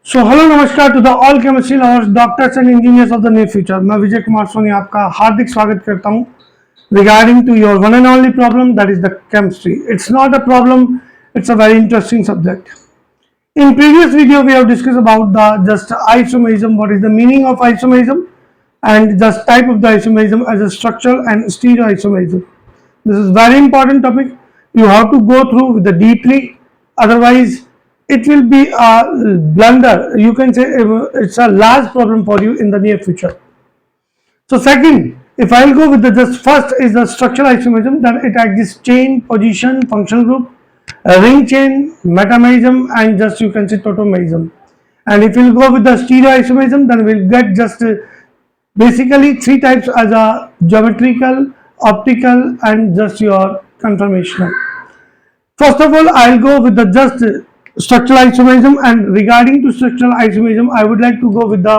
सो hello नमस्कार to the all chemistry lovers doctors and engineers of the near future. मैं विजय कुमार सोनी आपका हार्दिक स्वागत करता हूं regarding to your one and only problem that is the chemistry. It's not a problem, it's a very interesting subject. In previous video we have discussed about the just isomerism, what is the meaning of isomerism, and just type of the isomerism as a structural and stereoisomerism. This is very important topic. You have to go through with the deeply, otherwise it will be a blunder. You can say it's a large problem for you in the near future. So second, if I'll go with the just first is the structural isomerism, then it exists chain, position, functional group, ring chain, metamerism, and just you can say tautomerism. And if you'll go with the stereoisomerism, then we'll get just basically three types as a geometrical, optical, and just your conformational. First of all, I'll go with the just structural isomerism, and regarding to structural isomerism, I would like to go with the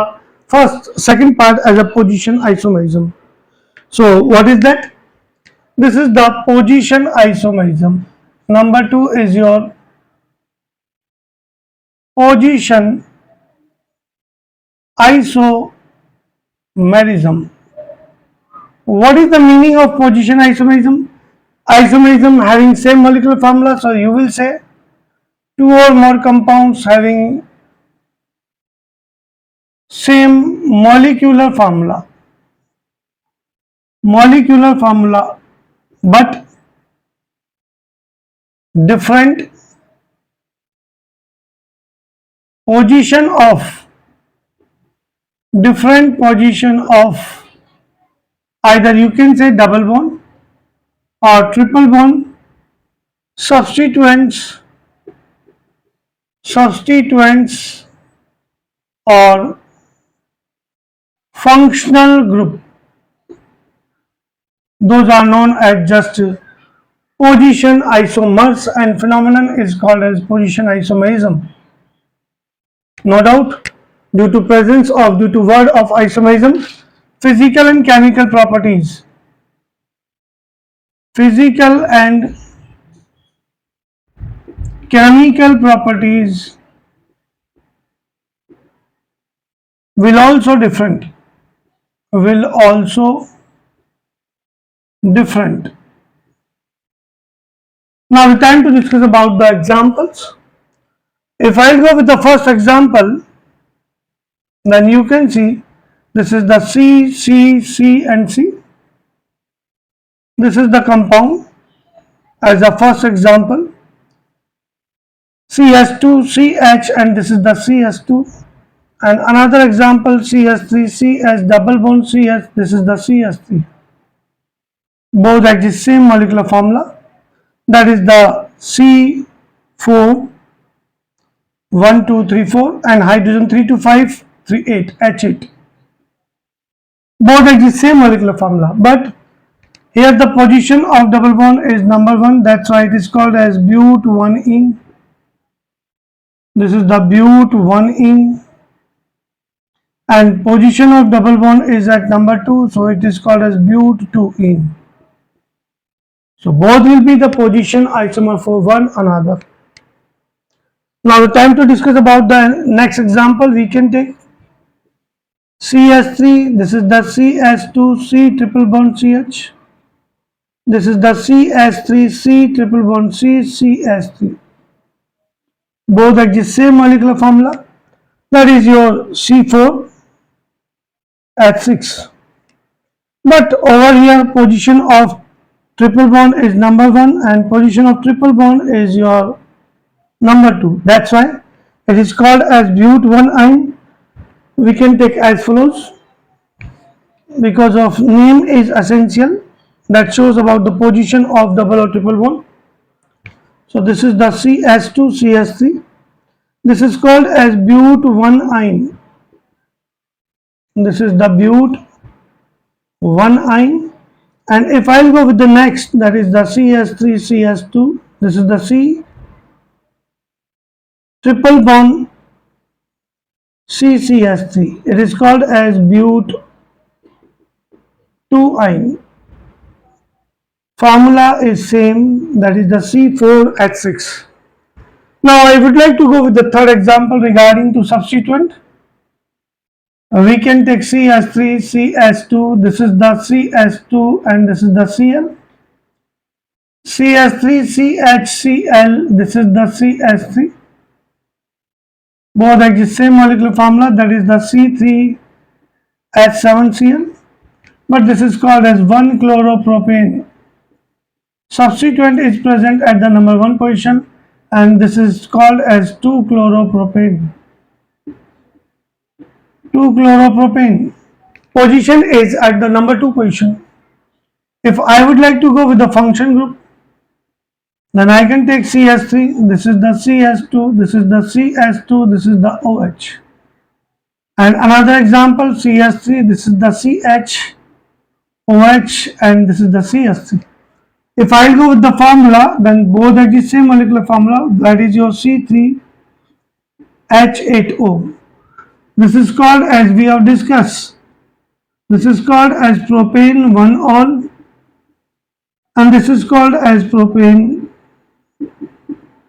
second part as a position isomerism. So, what is that? This is the position isomerism. Number two is your position isomerism. What is the meaning of position isomerism? Isomerism having same molecular formula, so you will say two or more compounds having same molecular formula but different position of either you can say double bond or triple bond, substituents or functional group. Those are known as just position isomers, and phenomenon is called as position isomerism. No doubt, due to word of isomerism, physical and chemical properties will also different. Now the time to discuss about the examples. If I go with the first example, then you can see this is the C, and C. This is the compound as the first example. CS2, CH, and this is the CS2. And another example, CS3, CS double bond CS, this is the CS3. Both exist same molecular formula, that is the C4, 1, 2, 3, 4, and hydrogen 3 to 5, 3, 8, H8. Both exist same molecular formula, but here the position of double bond is number 1, that's why it is called as but 1-ene. This is the but 1-ene. And position of double bond is at number 2, so it is called as but 2-ene. So both will be the position isomer for one another. Now the time to discuss about the next example, we can take CS3, this is the CS2C triple bond CH. This is the CS3C triple bond C, CS3. Both exist same molecular formula, that is your C4 at 6. But over here position of triple bond is number 1 and position of triple bond is your number 2. That's why it is called as but 1-ene. We can take as follows, because of name is essential, that shows about the position of double or triple bond. So this is the CS2, CS3. This is called as but 1-ene. This is the but 1-ene. And if I'll go with the next, that is the CS3, CS2, this is the C triple bond CCS3. It is called as but 2-ene. Formula is same, that is the C4H6. Now I would like to go with the third example regarding to substituent. We can take CS3, CS2, this is the CS2 and this is the Cl. CS3, CHCl, this is the CS3. Both exist same molecular formula, that is the C3H7Cl, but this is called as 1-chloropropane. Substituent is present at the number 1 position and this is called as 2-chloropropane. 2-chloropropane position is at the number 2 position. If I would like to go with the function group, then I can take CS3, this is the CS2, this is the CS2, this is the OH. And another example, CS3, this is the CH, OH, and this is the CS3. If I go with the formula, then both are the same molecular formula, that is your C3H8O. This is called, as we have discussed, this is called as propane 1-ol and this is called as propane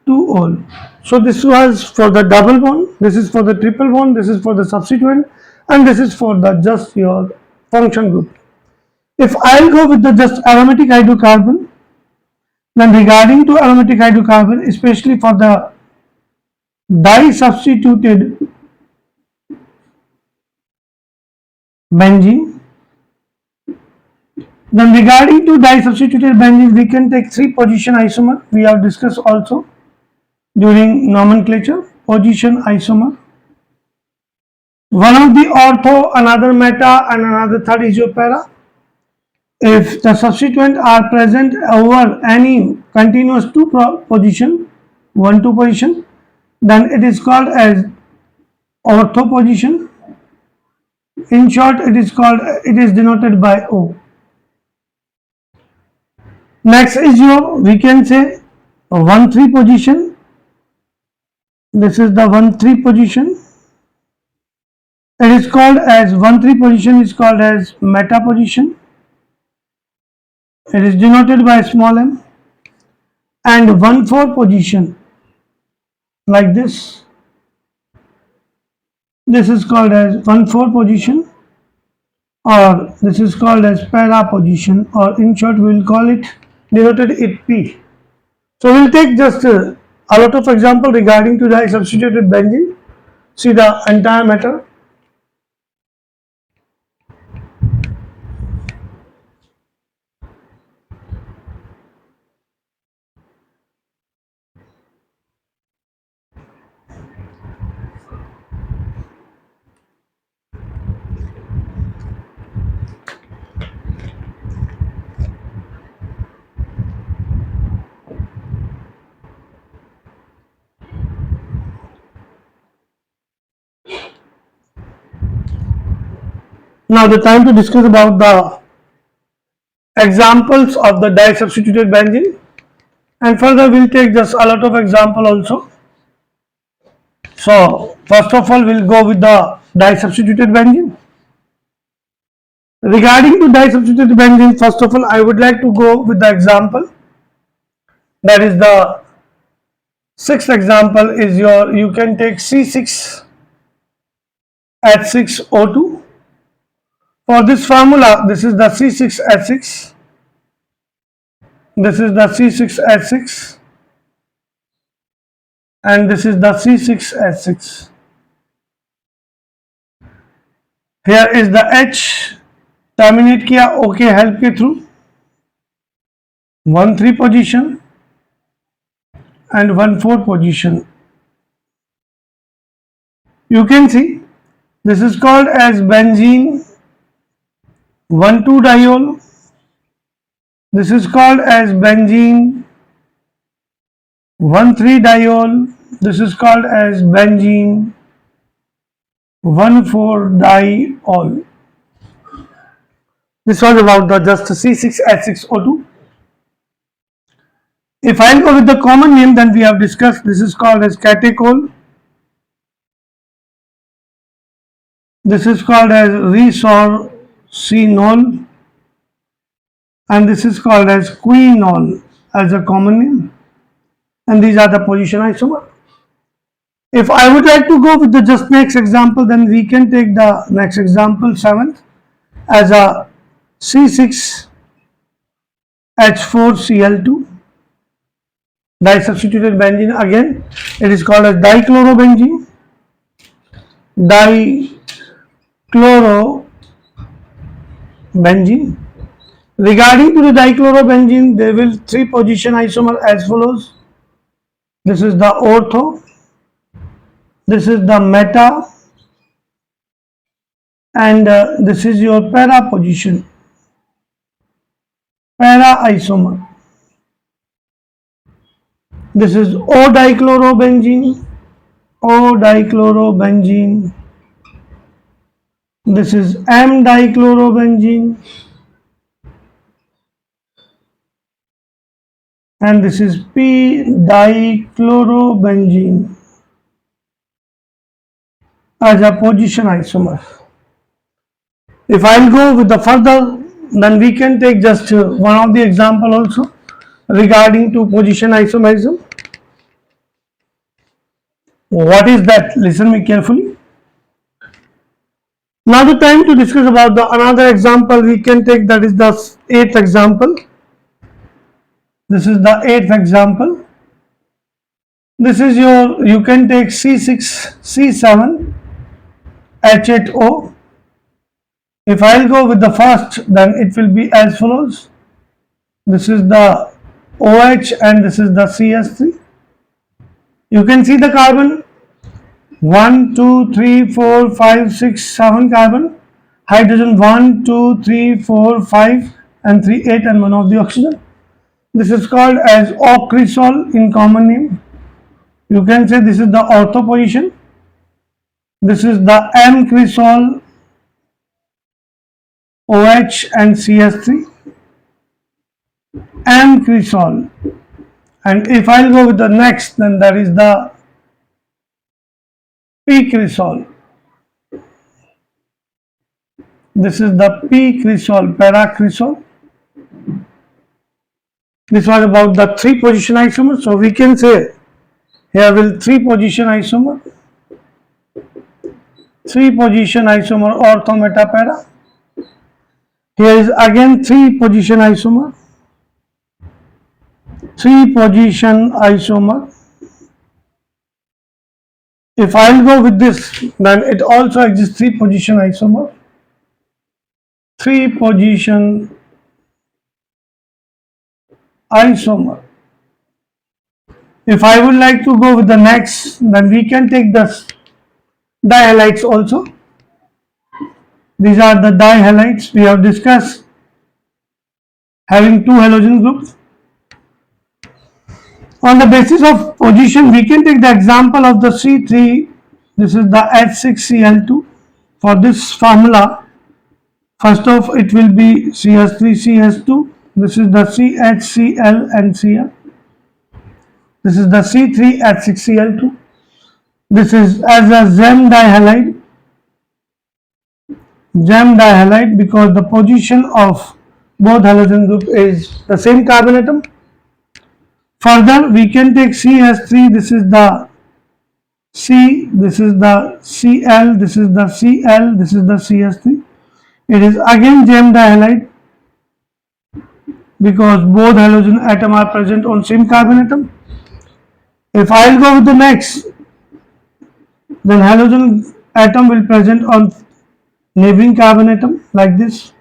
2-ol. So this was for the double bond, this is for the triple bond, this is for the substituent, and this is for the just your function group. If I'll go with the just aromatic hydrocarbon, then regarding to aromatic hydrocarbon, especially for the di-substituted benzene, then regarding to di-substituted benzene, we can take 3 position isomer. We have discussed also during nomenclature, position isomer. One of the ortho, another meta, and another third is your para. If the substituent are present over any continuous 2 position, 1-2 position, then it is called as ortho position. In short, it is denoted by O. Next is your, we can say 1-3 position. This is the 1-3 position. It is called as 1-3 position is called as meta position. It is denoted by small m. And 1-4 position like this. This is called as 1-4 position, or this is called as para position, or in short we will call it denoted it P. So we will take just a lot of example regarding to the substituted benzene. See the entire matter. Now the time to discuss about the examples of the di-substituted benzene, and further we'll take just a lot of example also. So first of all we'll go with the di-substituted benzene. Regarding to di-substituted benzene, first of all I would like to go with the example, that is the sixth example is your, you can take C6H6O2. For this formula, this is the C6H6, this is the C6H6, and this is the C6H6. Here is the H, terminate किया OK help के through, 1-3 position and 1-4 position. You can see this is called as benzene 1,2 diol. This is called as benzene 1,3 diol. This is called as benzene 1,4 diol. This was about the just C6H6O2. If I go with the common name, then we have discussed, this is called as catechol. This is called as resorcinol, and this is called as quinol as a common name, and these are the position isomer. If I would like to go with the just next example, then we can take the next example, 7th, as a C6H4Cl2 disubstituted benzene. Again, it is called as dichlorobenzene. Dichlorobenzene. Regarding to the dichlorobenzene, there will three position isomer as follows. This is the ortho, this is the meta, and this is your para position, para isomer. This is O dichlorobenzene, O dichlorobenzene. This is M dichlorobenzene, and this is P dichlorobenzene as a position isomer. If I'll go with the further, then we can take just one of the example also regarding to position isomerism. What is that? Listen me carefully. Now the time to discuss about the another example we can take, that is the 8th example. This is the 8th example. This is your, you can take C6C7H8O. If I'll go with the first, then it will be as follows. This is the OH and this is the CS3. You can see the carbon 1, 2, 3, 4, 5, 6, 7 carbon. Hydrogen 1, 2, 3, 4, 5 and 3, 8 and 1 of the oxygen. This is called as ocresol in common name. You can say this is the ortho position. This is the M cresol, OH and CS3, M cresol. And if I'll go with the next, then that is the P cresol. This is the P cresol, para cresol. This was about the three position isomer. So we can say here will three position isomer, ortho, meta, para. Here is again three position isomer, If I'll go with this, then it also exists three position isomer, If I would like to go with the next, then we can take this dihalides also. These are the dihalides we have discussed, having two halogen groups. On the basis of position, we can take the example of the C3. This is the H6Cl2. For this formula, first off, it will be CS3CS2. This is the CHCl and Cl. This is the C3H6Cl2. This is as a Zem dihalide because the position of both halogen group is the same carbon atom. Further, we can take CH3. This is the C. This is the Cl. This is the Cl. This is the CH3. It is again Zem dihalide because both halogen atom are present on same carbon atom. If I'll go with the next, then halogen atom will present on neighboring carbon atom like this.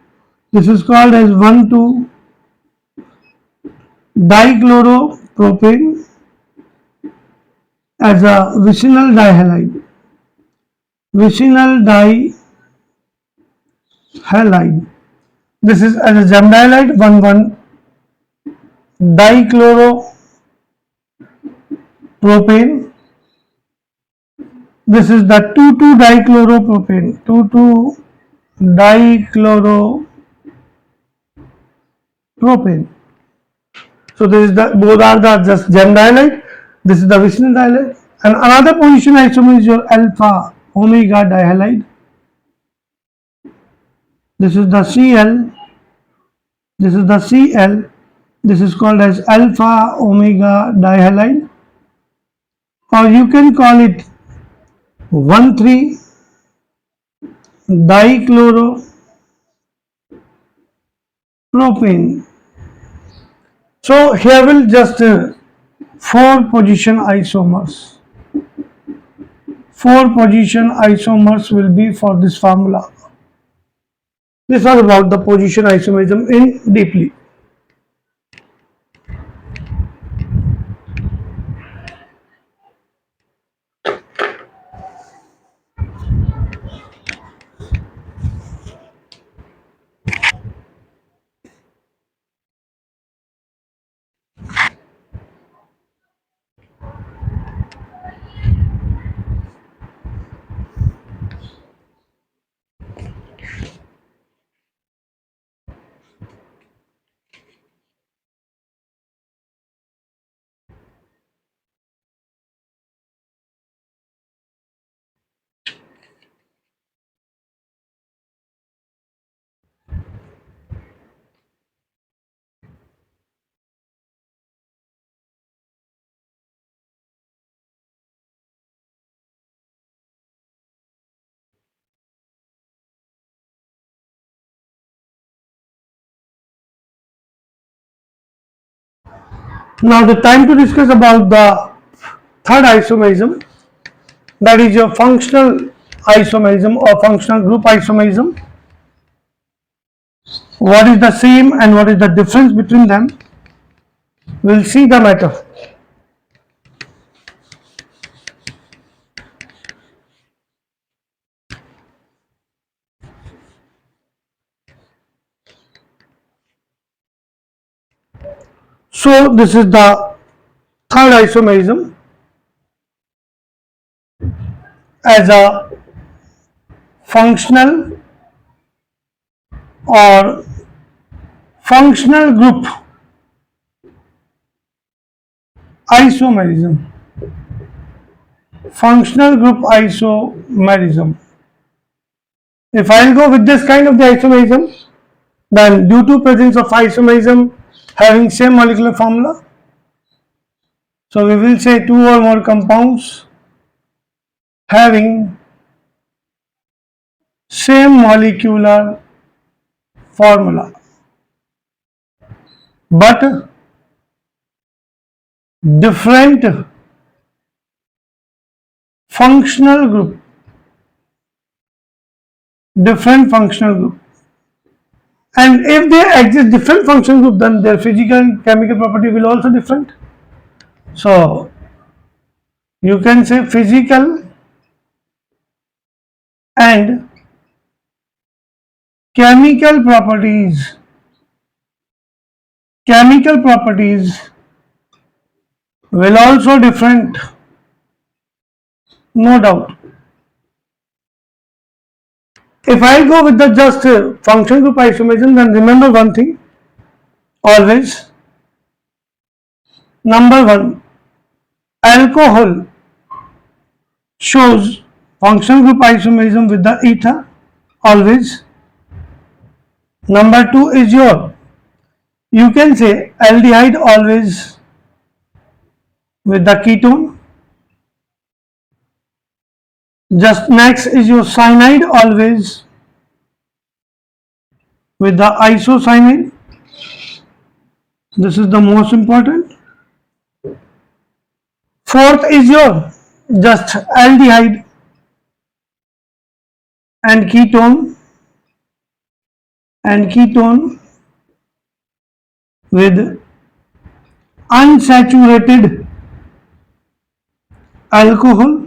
This is called as 1,2-dichloropropane as a vicinal dihalide. This is as a Zem dihalide, 1,1-dichloropropane. This is the 2,2-dichloropropane, 2,2-dichloropropane. So this is the, both are the just Zem dihalide. This is the vicinal dihalide. And another position isomer is your alpha omega dihalide. This is the Cl. This is the Cl. This is called as alpha omega dihalide, or you can call it 1,3 dichloro-propane. So here will just 4 position isomers. 4 position isomers will be for this formula. This was about the position isomerism in deeply. Now the time to discuss about the third isomerism, that is your functional isomerism or functional group isomerism. What is the same and what is the difference between them? We'll see the matter. So this is the third isomerism as a functional or functional group isomerism. Functional group isomerism. If I'll go with this kind of the isomerism, then due to presence of isomerism having same molecular formula, so we will say two or more compounds having same molecular formula but different functional group, and if they exist different functional group, then their physical and chemical property will also different. So you can say physical and chemical properties will also different, no doubt. If I go with the just function group isomerism, then remember one thing always. Number one, alcohol shows function group isomerism with the ether always. Number two is you can say aldehyde always with the ketone. Just next is your cyanide always with the isocyanide. This is the most important. Fourth is your just aldehyde and ketone with unsaturated alcohol.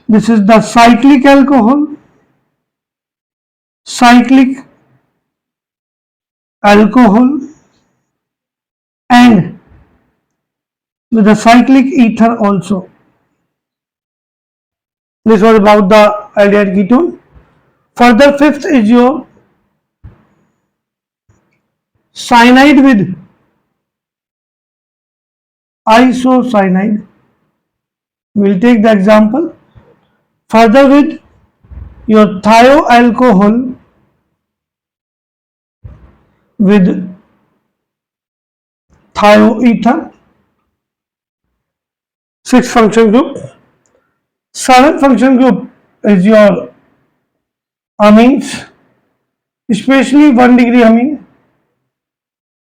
This is the cyclic alcohol, and with the cyclic ether also. This was about the aldehyde ketone. Further, fifth is your cyanide with isocyanide. We'll take the example. Further, with your thioalcohol with thioether. Sixth function group. Seventh function group is your amines, especially 1 degree amine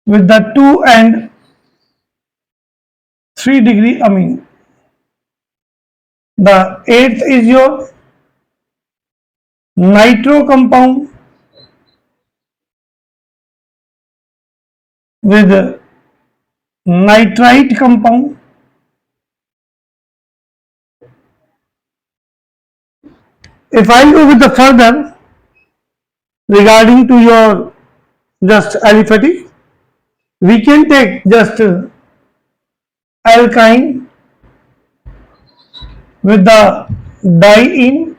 with the 2 and 3 degree amine. The eighth is your nitro compound with nitrite compound. If I go with the further regarding to your just aliphatic, we can take just alkyne with the diene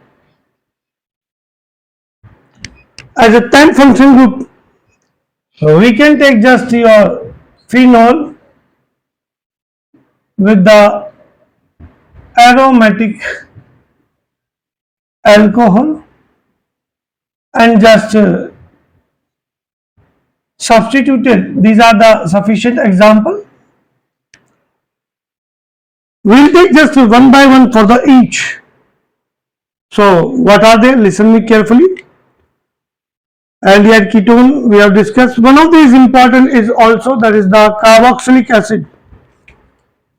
as a 10 function group. We can take just your phenol with the aromatic alcohol and just substituted. These are the sufficient example. We'll take just one by one for the each. So what are they? Listen me carefully. Aldehyde ketone we have discussed. One of these important is also that is the carboxylic acid.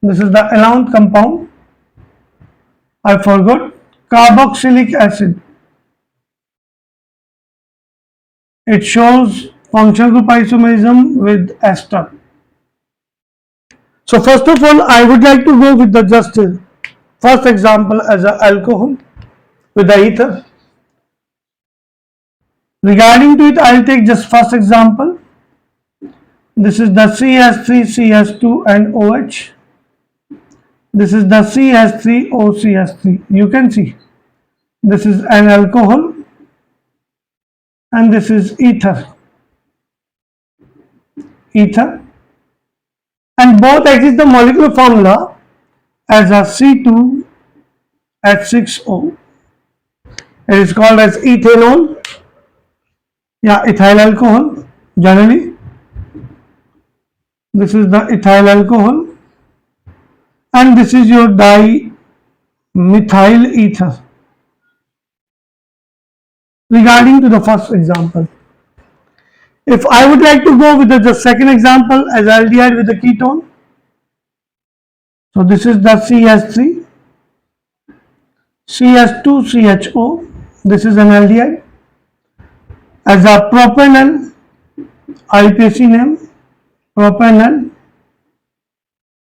This is the alone compound. I forgot. Carboxylic acid. It shows function group isomerism with ester. So first of all, I would like to go with the just first example as an alcohol with the ether. Regarding to it, I'll take just first example. This is the CH3, CH2 and OH. This is the CH3, OCH3. You can see this is an alcohol and this is ether. Ether. And both exist the molecular formula as a C2H6O. It is called as ethanol. Yeah, ethyl alcohol generally. This is the ethyl alcohol and this is your dimethyl ether. Regarding to the first example, if I would like to go with the second example as aldehyde with the ketone, so this is the CH3, CH2CHO, this is an aldehyde. As a propanol, IPC name, propanol.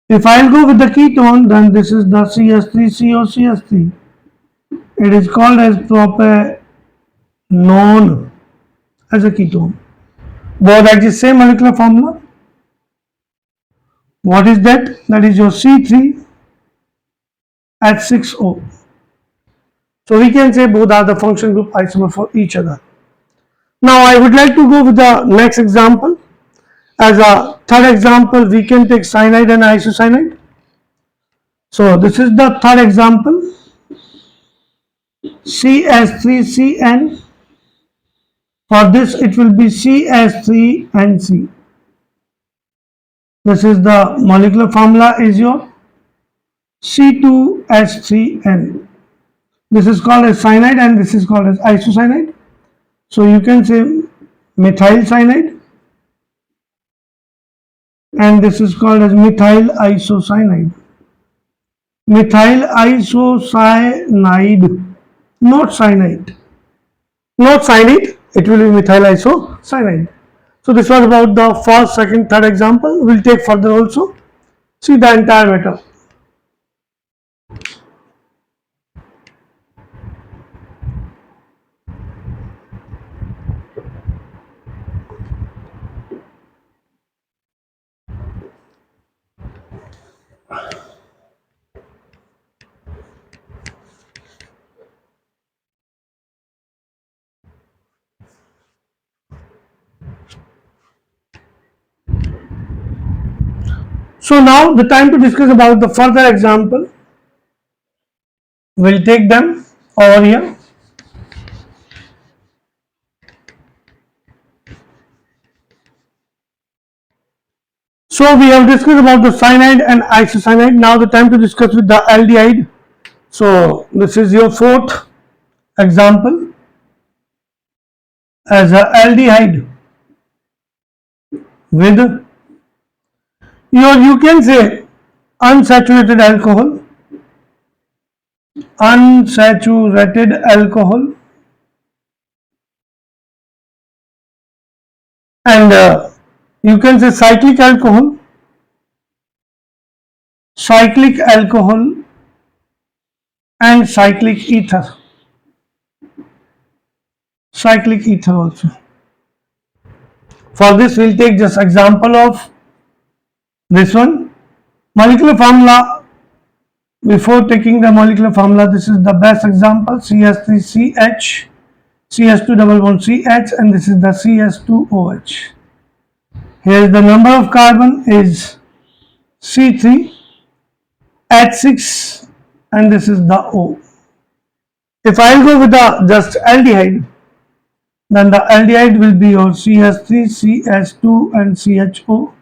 If I'll go with the ketone, then this is the CH3COCH3. It is called as propanone as a ketone. Both are the same molecular formula. What is that? That is your C3H6O. So we can say both are the function group isomer for each other. Now I would like to go with the next example. As a third example, we can take cyanide and isocyanide. So this is the third example. CH3CN. For this it will be CH3NC. This is the molecular formula is your C2H3N. This is called as cyanide and this is called as isocyanide. So you can say methyl cyanide and this is called as methyl isocyanide. Methyl isocyanide, not cyanide. Not cyanide, it will be methyl isocyanide. So this was about the first, second, third example. We'll take further also. See the entire matter. So now the time to discuss about the further example. We'll take them over here. So we have discussed about the cyanide and isocyanide. Now the time to discuss with the aldehyde So this is your fourth example as a aldehyde with you can say unsaturated alcohol, unsaturated alcohol, and you can say cyclic alcohol, and cyclic ether also. For this, we'll take just example of this one. Molecular formula. Before taking the molecular formula, this is the best example: CH3CH, CH2 CH, and this is the CS2OH. Here is the number of carbon is C3H6, and this is the O. If I'll go with the just aldehyde, then the aldehyde will be your CH3, CH2, and CHO.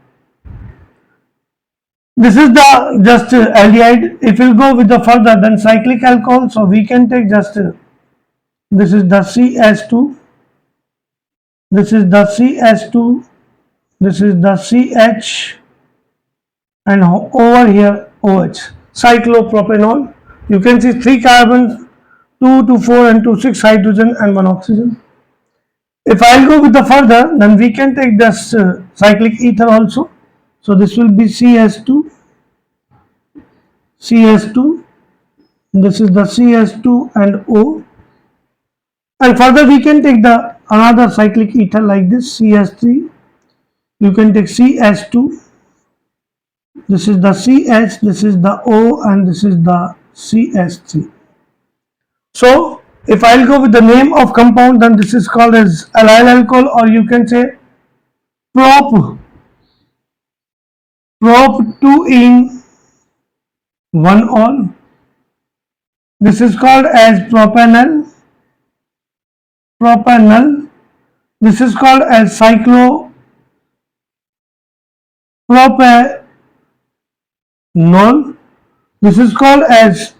This is the just aldehyde. If we'll go with the further, then cyclic alcohol, so we can take just this is the CH2, this is the CH2, this is the CH, and over here OH, cyclopropanol. You can see 3 carbons, 2 to 4 and 2 6 hydrogen and 1 oxygen. If I'll go with the further, then we can take this cyclic ether also. So this will be CS2, CS2, this is the CS2 and O. And further we can take the another cyclic ether like this, CS3, you can take CS2, this is the CH, this is the O, and this is the CS3. So if I'll go with the name of compound, then this is called as allyl alcohol, or you can say prop 2 in 1 ol. This is called as propanol. This is called as cyclopropanol. This is called as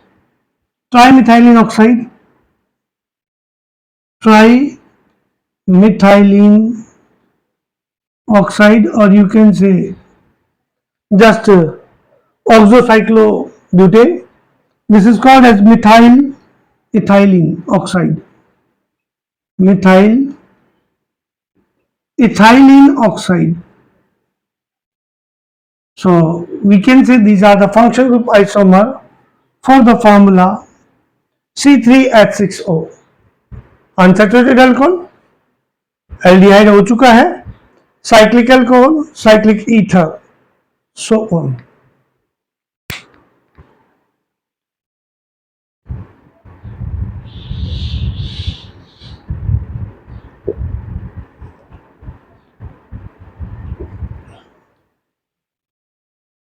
trimethylene oxide. Trimethylene oxide, or you can say just oxocyclobutane. This is called as methyl ethylene oxide. Methyl ethylene oxide. So we can say these are the function group isomer for the formula C3H6O. Unsaturated alcohol aldehyde हो चुका है, cyclic alcohol, cyclic ether, so on.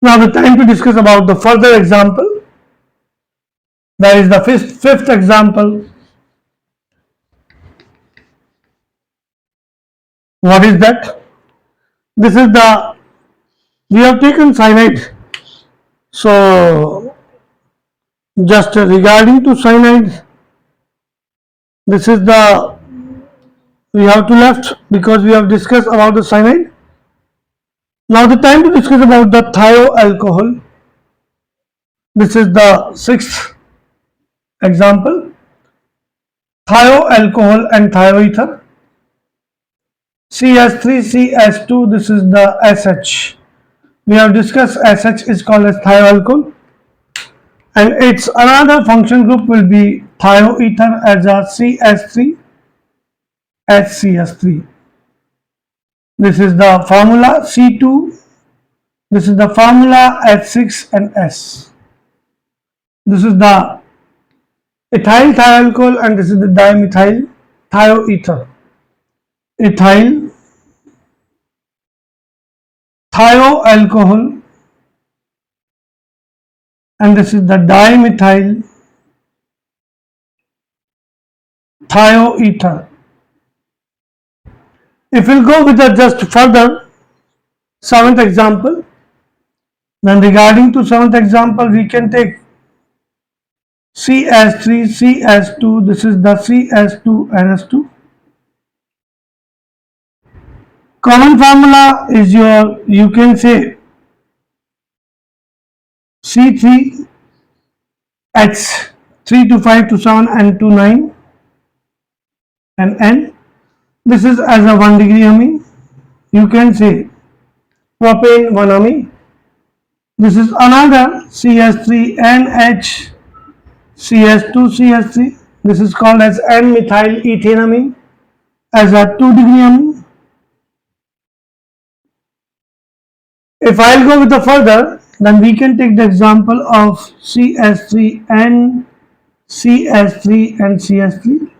Now the time to discuss about the further example. That is the fifth example. What is that? This is we have taken cyanide. So just regarding to cyanide, this is we have to left because we have discussed about the cyanide. Now the time to discuss about the thioalcohol. This is the sixth example. Thioalcohol and thioether. CH3CH2, this is the SH. We have discussed SH is called as thioalcohol, and its another function group will be thioether as a CH3HCH3. This is the formula C2, this is the formula H6 and S. This is the ethyl thioalcohol, and this is the dimethyl thioether. Ethyl thioalcohol, and this is the dimethyl thioether. If we'll go with the just further seventh example, then regarding to seventh example we can take CS3, CS2, this is the CS2NS2. Common formula is your, you can say C3H 3 to 5 to 7 and to 9 and N. This is as a 1 degree amine. You can say propane 1 amine. This is another CS3NH CS2CS3. This is called as N-methyl ethanamine as a 2 degree amine. If I'll go with the further, then we can take the example of CS3N, CS3 and CS3.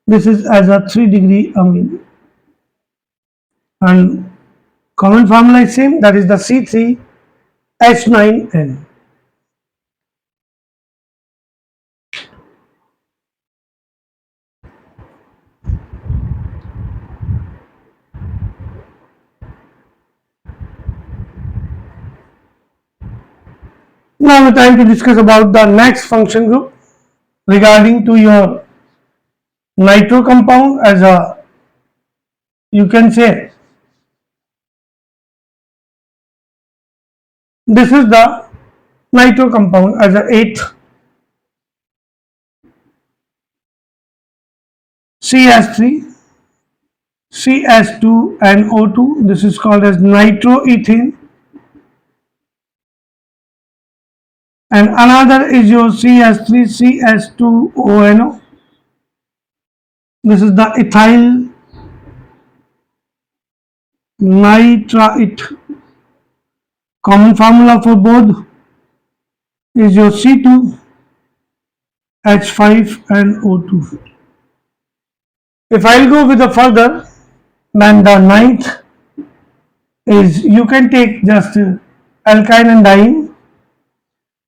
This is as a 3 degree amine. And common formula is same, that is the C3H9N. Now the time to discuss about the next function group regarding to your nitro compound as a, you can say, this is the nitro compound as a 8 CS3, CS2 and O2. This is called as nitroethane. And another is your CS3, CS2ONO. This is the ethyl nitrite. Common formula for both is your C2H5 and O2. If I'll go with the further, then the ninth is, you can take just alkyne and diene.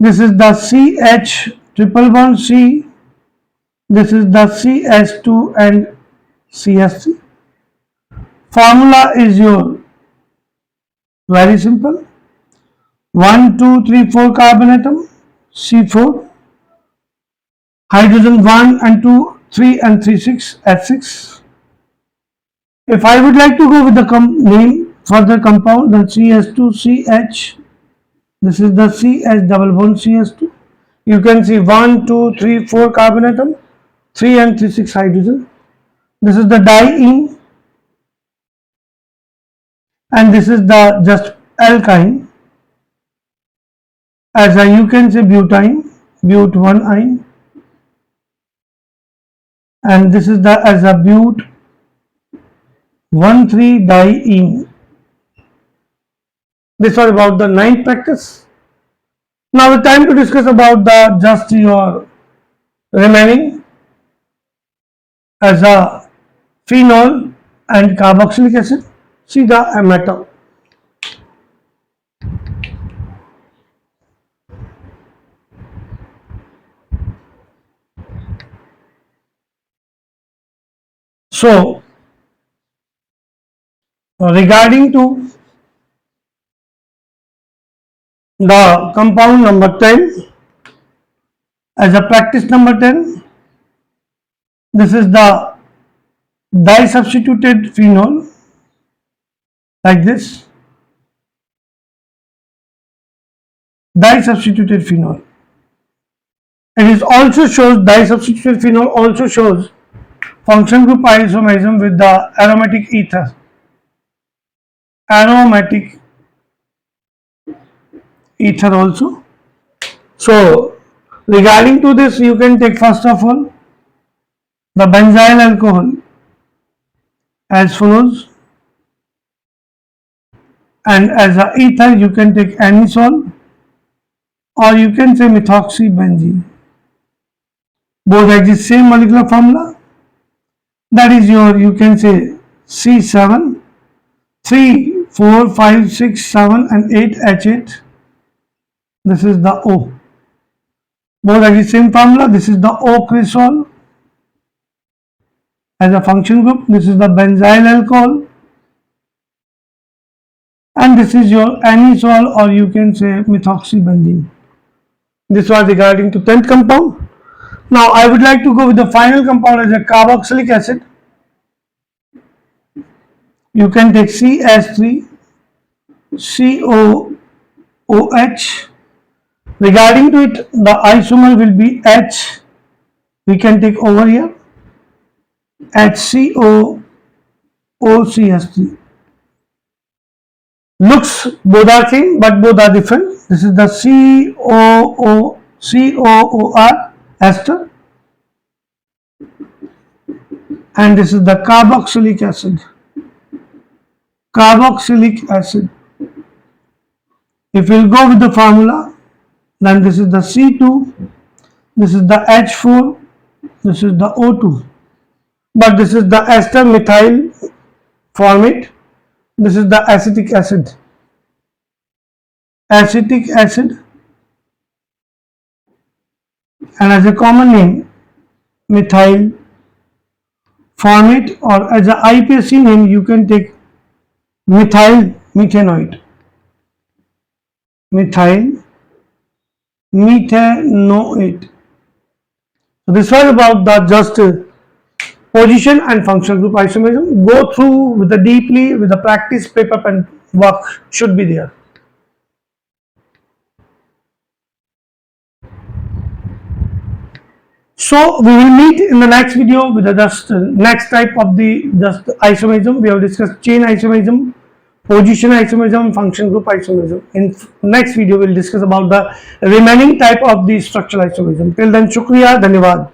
This is the CH triple bond C. This is the CS2 and CS3. Formula is your very simple. 1, 2, 3, 4 carbon atom, C4. Hydrogen 1 and 2, 3 and 3, 6, H6. If I would like to go with the name for the compound, then CS2CH. This is the CH double bond CS2. You can see 1, 2, 3, 4 carbon atom, 3 and 3, 6 hydrogen. This is the diene, and this is the just alkyne. As a, you can say butane, but 1 ine, and this is the as a but 1,3 diene. This was about the ninth practice. Now the time to discuss about the just your remaining as a phenol and carboxylic acid. See the metal. So regarding to the compound number 10 as a practice number 10, this is the disubstituted phenol like this. Disubstituted phenol. It is also shows, disubstituted phenol also shows function group isomerism with the aromatic ether. Aromatic ether also. So regarding to this, you can take first of all the benzyl alcohol as follows, and as a ether you can take anisole or you can say methoxybenzene. Both exist same molecular formula, that is your, you can say C7, 3, 4, 5, 6, 7 and 8 H8. This is the O. Both exist same formula. This is the O-cresol as a function group. This is the benzyl alcohol, and this is your anisole or you can say methoxybenzene. This was regarding to 10th compound. Now I would like to go with the final compound as a carboxylic acid. You can take CS3, COOH. Regarding to it, the isomer will be H. We can take over here HCOOCS3. Looks both are same, but both are different. This is the COOR ester, and this is the carboxylic acid. Carboxylic acid. If we'll go with the formula, then this is the C2, this is the H4, this is the O2. But this is the ester methyl formate. This is the acetic acid. Acetic acid, and as a common name, methyl formate, or as a IPSC name, you can take methyl methanoate. Methyl methanoate. So this was about the just position and functional group isomerism. Go through with the deeply with the practice paper and work should be there. So we will meet in the next video with the just next type of the just isomerism. We have discussed chain isomerism, position isomerism, function group isomerism. In next video we will discuss about the remaining type of the structural isomerism. Till then, shukriya, dhanyavad.